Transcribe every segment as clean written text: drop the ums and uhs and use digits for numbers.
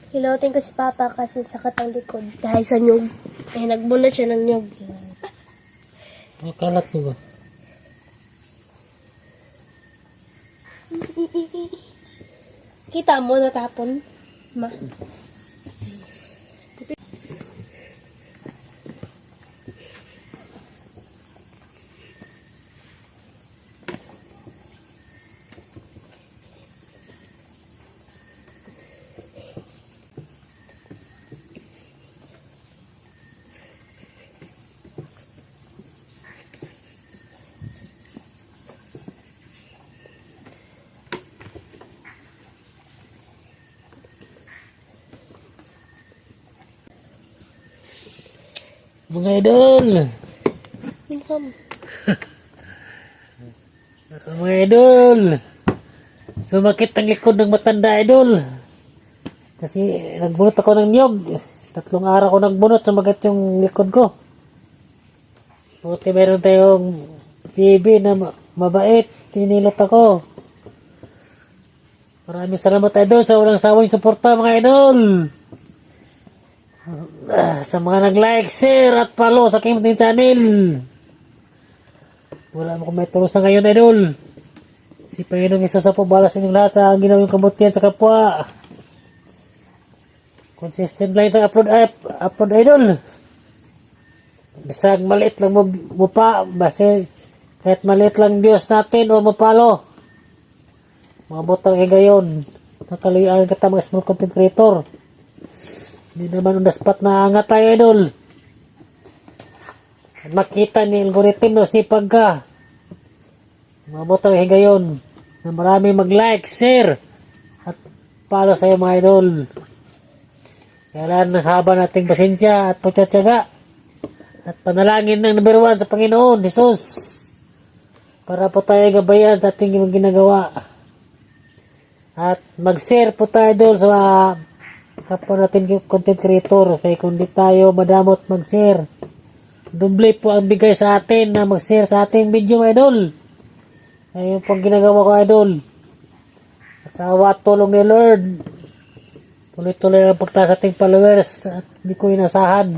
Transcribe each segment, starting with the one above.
Hilotin ko si Papa kasi sakit ang likod. Dahil sa nyug. Eh, nagbunot siya ng nyug. Kalat mo ba? Kita mo natapon? Ma. Mga idol! Income. Mga idol! Sumakit ang likod ng matanda, idol. Kasi nagbunot ako ng niyog. 3 araw ko nagbunot, sumakit yung likod ko. Buti meron tayong PB na mabait. Tinilot ako. Maraming salamat, idol, sa walang sawang suporta, mga idol. Sa mga nag-like, share, at follow sa aking channel. Wala mo kung may tulong sa ngayon, idol. Si Panginoong Isus po balas sa inyong lahat sa ginawang kabutihan sa kapwa. Consistent lang itong upload, idol. Bisag maliit lang mo pa. Basta kahit maliit lang Diyos natin o mapalo. Mabot ang higayon. Nakaluyan kita mga small content creator. Hindi naman on the spot na angat tayo, idol. Makita ni algorithm no, sipag ka. Mabot ang higayon na marami mag-like, share, at follow sa'yo, mga idol. Kailangan haba nating pasensya at pagtsatsaga at panalangin ng number 1 sa Panginoon, Jesus, para po tayo gabayan sa ating ginagawa. At mag-share po tayo, idol, sa kapwa natin content creator. Kaya kung di tayo madamot mag-share, doble po ang bigay sa atin na mag-share sa ating video, idol. Ayun po ang ginagawa ko, idol. At sa awa at tulong ni Lord, tuloy-tuloy ang pagtaas ating followers. At di ko inasahan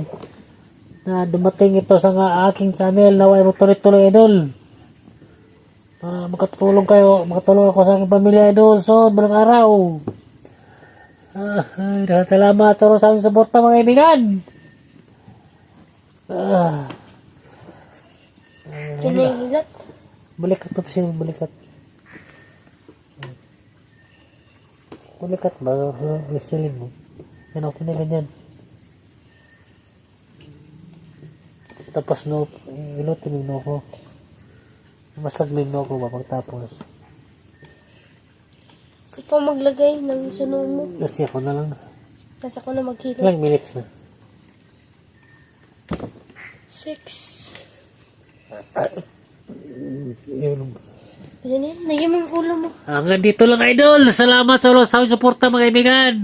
na dumating ito sa aking channel. Naway mo tuloy-tuloy, idol, para makatulong kayo, makatulong ako sa aking pamilya, idol. So, balang araw. Salamat sa aming suporta, mga kaibigan. Kinahilot. Balikat pa siya, balikat. Balikat ba? Isilin mo. Yan ako na ganyan. Tapos no, ilutin mo ako. Mas lagmin mo ako ba pagtapos. Ikaw pa maglagay ng sunod mo. Kasi ako na lang. Kasi ako na maghilot. Ilang minutes na? 6. Yun. Yan yan. Nagyan mo yung ulo mo. Hanggang dito lang, idol. Salamat sa suporta, mga kaibigan.